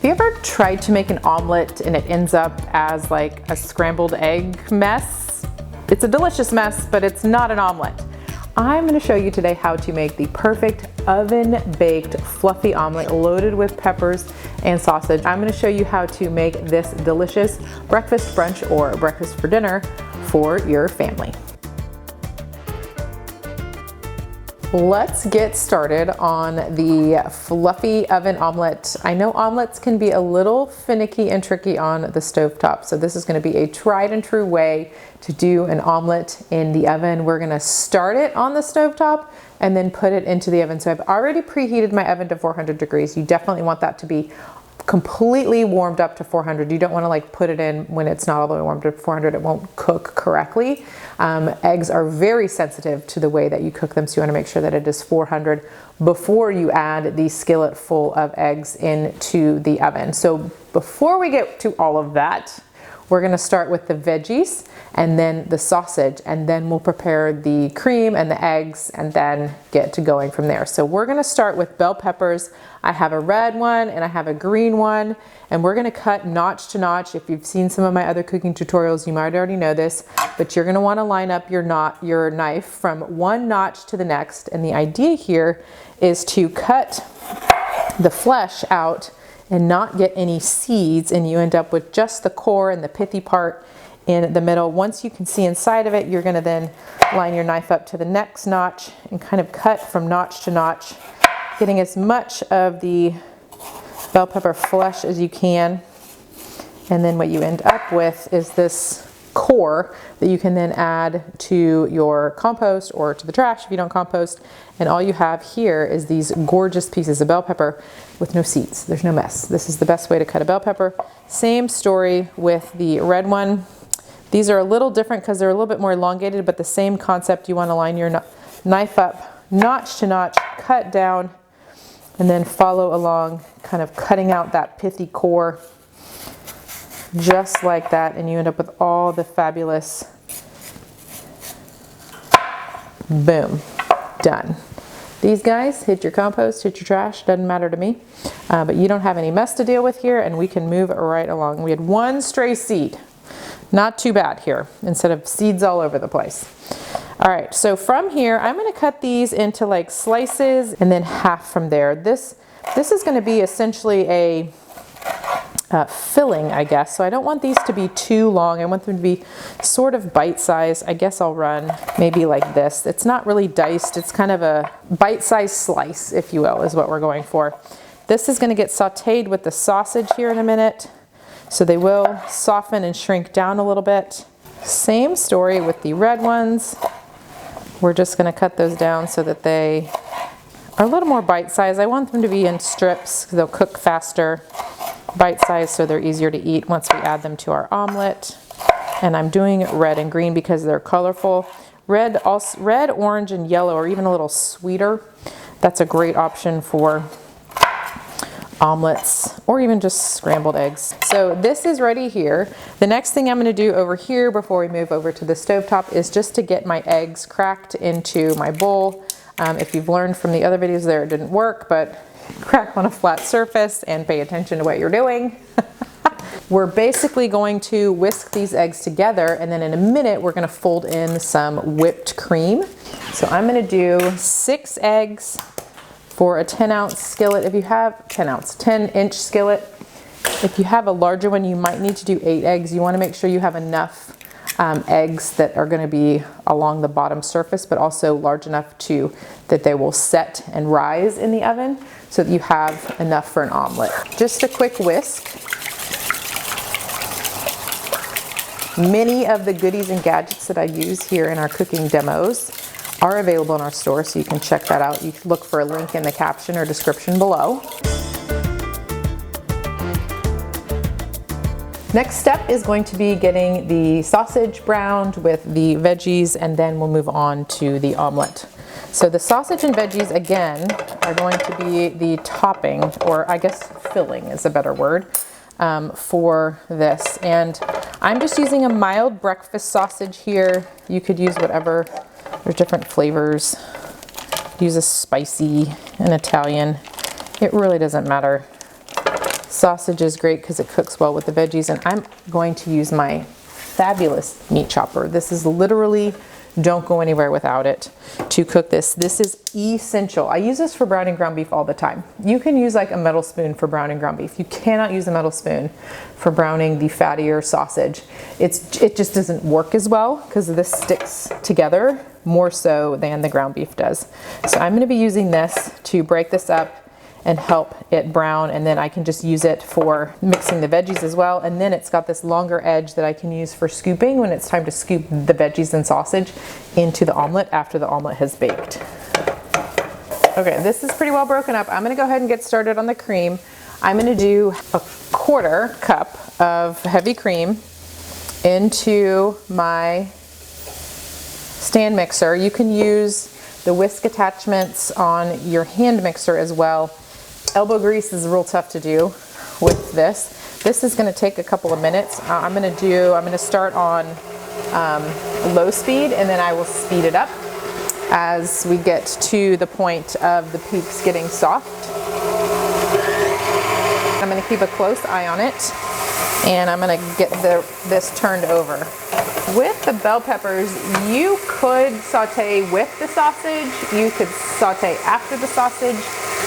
you ever tried to make an omelet and it ends up as like a scrambled egg mess? It's a delicious mess, but it's not an omelet. I'm going to show you today how to make the perfect oven-baked fluffy omelet loaded with peppers and sausage. I'm going to show you how to make this delicious breakfast, brunch, or breakfast for dinner for your family. Let's get started on the fluffy oven omelet. I know omelets can be a little finicky and tricky on the stovetop, so this is going to be a tried and true way to do an omelet in the oven. We're going to start it on the stovetop and then put it into the oven. So I've already preheated my oven to 400 degrees. You definitely want that to be completely warmed up to 400. You don't want to like put it in when it's not all the way warmed up to 400. It won't cook correctly. Eggs are very sensitive to the way that you cook them, so you want to make sure that it is 400 before you add the skillet full of eggs into the oven. So before we get to all of that, we're going to start with the veggies and then the sausage, and then we'll prepare the cream and the eggs and then get to going from there. So we're going to start with bell peppers. I have a red one and I have a green one, and we're going to cut notch to notch. If you've seen some of my other cooking tutorials, you might already know this, but you're going to want to line up your knife from one notch to the next. And the idea here is to cut the flesh out and not get any seeds, and you end up with just the core and the pithy part in the middle. Once you can see inside of it, you're going to then line your knife up to the next notch and kind of cut from notch to notch, getting as much of the bell pepper flesh as you can. And then what you end up with is this core that you can then add to your compost or to the trash if you don't compost. And all you have here is these gorgeous pieces of bell pepper with no seeds. There's no mess. This is the best way to cut a bell pepper. Same story with the red one. These are a little different because they're a little bit more elongated, but the same concept. You want to line your knife up notch to notch, cut down, and then follow along, kind of cutting out that pithy core just like that, and you end up with all the fabulous, boom, done. These guys, hit your compost, hit your trash, doesn't matter to me, but you don't have any mess to deal with here, and we can move right along. We had one stray seed, not too bad here, instead of seeds all over the place. All right, so from here, I'm going to cut these into like slices and then half from there. This is going to be essentially a filling, I guess. So I don't want these to be too long. I want them to be sort of bite-sized. I guess I'll run maybe like this. It's not really diced. It's kind of a bite-sized slice, if you will, is what we're going for. This is going to get sauteed with the sausage here in a minute. So they will soften and shrink down a little bit. Same story with the red ones. We're just going to cut those down so that they are a little more bite-sized. I want them to be in strips because they'll cook faster. Bite-sized so they're easier to eat once we add them to our omelet. And I'm doing red and green because they're colorful. Red, orange, and yellow are even a little sweeter. That's a great option for omelets or even just scrambled eggs. So this is ready here. The next thing I'm going to do over here before we move over to the stovetop is just to get my eggs cracked into my bowl. If you've learned from the other videos there, it didn't work, but crack on a flat surface and pay attention to what you're doing. We're basically going to whisk these eggs together, and then in a minute we're going to fold in some whipped cream. So I'm going to do 6 eggs for a 10-ounce skillet. If you have 10-inch skillet. If you have a larger one, you might need to do 8 eggs. You want to make sure you have enough eggs that are going to be along the bottom surface, but also large enough too that they will set and rise in the oven so that you have enough for an omelet. Just a quick whisk. Many of the goodies and gadgets that I use here in our cooking demos are available in our store, so you can check that out. You can look for a link in the caption or description below. Next step is going to be getting the sausage browned with the veggies, and then we'll move on to the omelet. So the sausage and veggies, again, are going to be the topping, or I guess filling is a better word, for this. And I'm just using a mild breakfast sausage here. You could use whatever, there's different flavors. Use a spicy, an Italian. It really doesn't matter. Sausage is great because it cooks well with the veggies, and I'm going to use my fabulous meat chopper. This is literally, don't go anywhere without it to cook this. This is essential. I use this for browning ground beef all the time. You can use like a metal spoon for browning ground beef. You cannot use a metal spoon for browning the fattier sausage. It just doesn't work as well because this sticks together more so than the ground beef does. So I'm going to be using this to break this up and help it brown, and then I can just use it for mixing the veggies as well. And then it's got this longer edge that I can use for scooping when it's time to scoop the veggies and sausage into the omelet after the omelet has baked. Okay, this is pretty well broken up. I'm gonna go ahead and get started on the cream. I'm gonna do a 1/4 cup of heavy cream into my stand mixer. You can use the whisk attachments on your hand mixer as well. Elbow grease is real tough to do with this. This is going to take a couple of minutes. I'm going to start on low speed, and then I will speed it up as we get to the point of the peaks getting soft. I'm going to keep a close eye on it, and I'm going to get this turned over. With the bell peppers, you could saute with the sausage, you could saute after the sausage,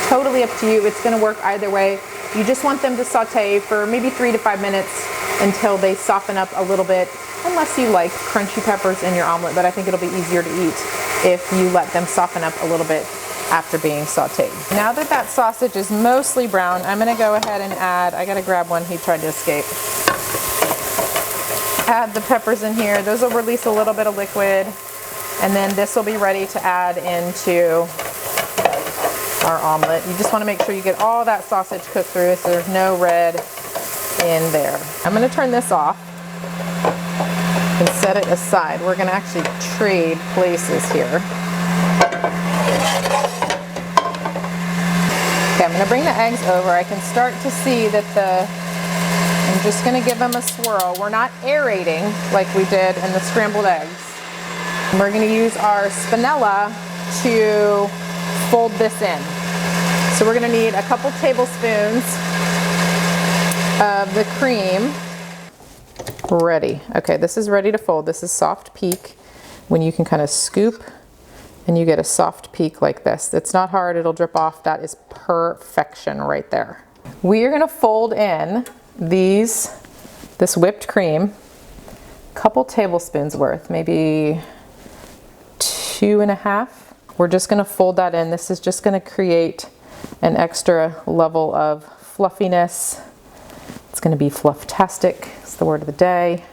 totally up to you. It's going to work either way. You just want them to saute for maybe 3 to 5 minutes until they soften up a little bit, unless you like crunchy peppers in your omelet, but I think it'll be easier to eat if you let them soften up a little bit after being sauteed. Now that that sausage is mostly brown, I'm going to go ahead and add, I got to grab one, he tried to escape. Add the peppers in here. Those will release a little bit of liquid, and then this will be ready to add into our omelet. You just want to make sure you get all that sausage cooked through so there's no red in there. I'm going to turn this off and set it aside. We're going to actually trade places here. Okay, I'm going to bring the eggs over. I can start to see that I'm just going to give them a swirl. We're not aerating like we did in the scrambled eggs. And we're going to use our spinella to fold this in. So we're going to need a couple tablespoons of the cream. Ready. Okay, this is ready to fold. This is soft peak, when you can kind of scoop and you get a soft peak like this. It's not hard, it'll drip off. That is perfection right there. We are going to fold in this whipped cream, couple tablespoons worth, maybe 2.5. We're just going to fold that in. This is just going to create an extra level of fluffiness. It's going to be flufftastic, it's the word of the day.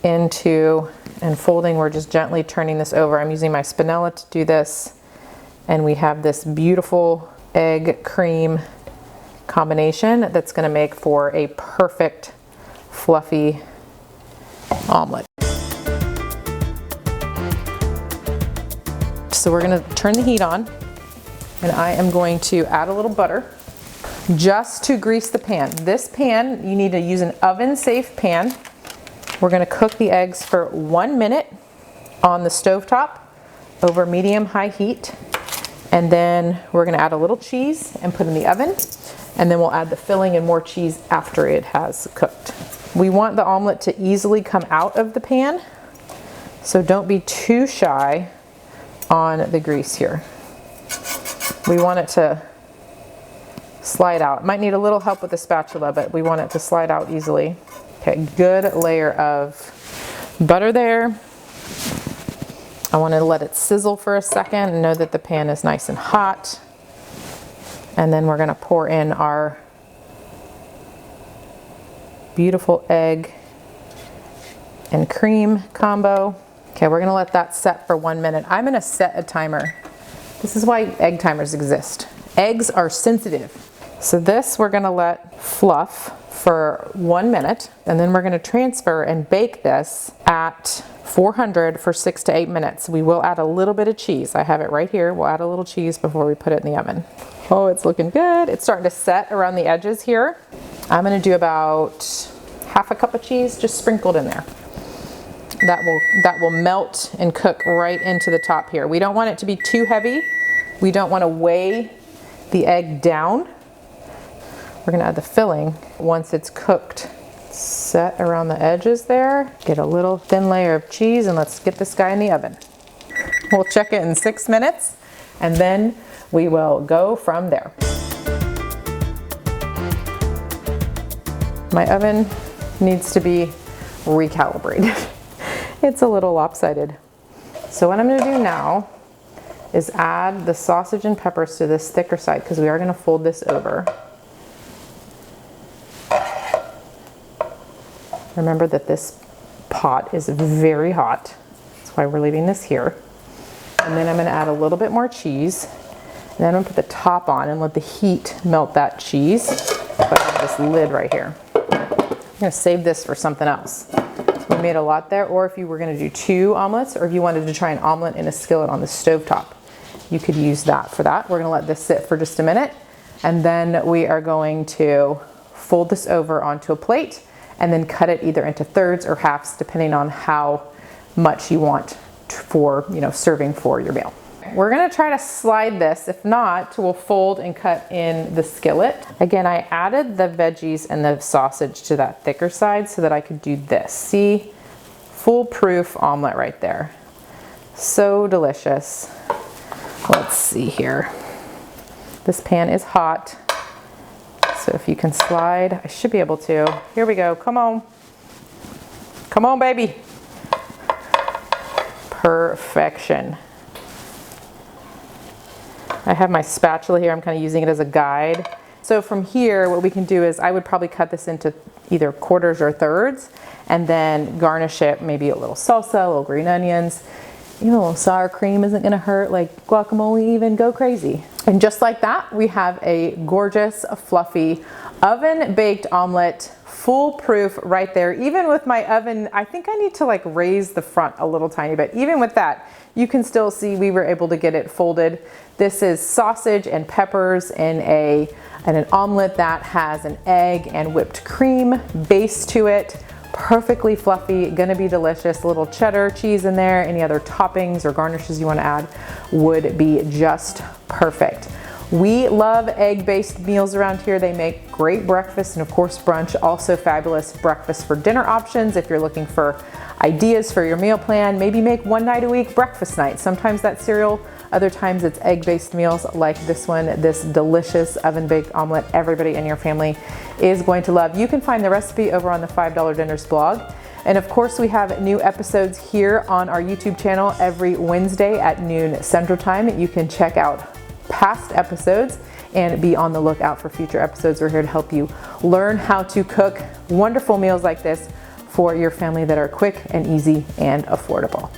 Into and folding, we're just gently turning this over. I'm using my spinella to do this, and we have this beautiful egg cream combination that's going to make for a perfect fluffy omelet. So we're going to turn the heat on, and I am going to add a little butter just to grease the pan. This pan, you need to use an oven safe pan. We're going to cook the eggs for 1 minute on the stovetop over medium-high heat, and then we're going to add a little cheese and put in the oven. And then we'll add the filling and more cheese after it has cooked. We want the omelet to easily come out of the pan, so don't be too shy on the grease here. We want it to slide out. It might need a little help with the spatula, but we want it to slide out easily. Okay, good layer of butter there. I want to let it sizzle for a second and know that the pan is nice and hot. And then we're going to pour in our beautiful egg and cream combo. Okay, we're going to let that set for 1 minute. I'm going to set a timer. This is why egg timers exist. Eggs are sensitive. So this we're going to let fluff for 1 minute, and then we're going to transfer and bake this at 400 for 6 to 8 minutes. We will add a little bit of cheese. I have it right here. We'll add a little cheese before we put it in the oven. Oh, it's looking good. It's starting to set around the edges here. I'm going to do about 1/2 cup of cheese just sprinkled in there. That will melt and cook right into the top here. We don't want it to be too heavy. We don't want to weigh the egg down. We're gonna add the filling once it's cooked. Set around the edges there. Get a little thin layer of cheese and let's get this guy in the oven. We'll check it in 6 minutes and then we will go from there. My oven needs to be recalibrated. It's a little lopsided. So what I'm gonna do now is add the sausage and peppers to this thicker side because we are gonna fold this over. Remember that this pot is very hot. That's why we're leaving this here. And then I'm gonna add a little bit more cheese. And then I'm gonna put the top on and let the heat melt that cheese. But I have this lid right here. I'm gonna save this for something else. So we made a lot there, or if you were gonna do 2 omelets, or if you wanted to try an omelet in a skillet on the stovetop, you could use that for that. We're gonna let this sit for just a minute. And then we are going to fold this over onto a plate and then cut it either into thirds or halves depending on how much you want for, serving for your meal. We're gonna try to slide this. If not, we'll fold and cut in the skillet. Again, I added the veggies and the sausage to that thicker side so that I could do this. See, foolproof omelet right there. So delicious. Let's see here. This pan is hot. So if you can slide, I should be able to. Here we go, come on. Come on, baby. Perfection. I have my spatula here, I'm kind of using it as a guide. So from here, what we can do is I would probably cut this into either quarters or thirds and then garnish it, maybe a little salsa, a little green onions. A little sour cream isn't gonna hurt, like guacamole even, go crazy. And just like that, we have a gorgeous, fluffy, oven-baked omelet, foolproof right there. Even with my oven, I think I need to like raise the front a little tiny bit. Even with that, you can still see we were able to get it folded. This is sausage and peppers in an omelet that has an egg and whipped cream base to it. Perfectly fluffy, gonna be delicious. A little cheddar cheese in there. Any other toppings or garnishes you want to add would be just perfect. We love egg-based meals around here. They make great breakfast and of course brunch. Also fabulous breakfast for dinner options if you're looking for ideas for your meal plan. Maybe make one night a week breakfast night. Sometimes that's cereal, other times it's egg-based meals like this one, this delicious oven-baked omelet everybody in your family is going to love. You can find the recipe over on the $5 Dinners blog. And of course we have new episodes here on our YouTube channel every Wednesday at noon Central Time. You can check out past episodes and be on the lookout for future episodes. We're here to help you learn how to cook wonderful meals like this for your family that are quick and easy and affordable.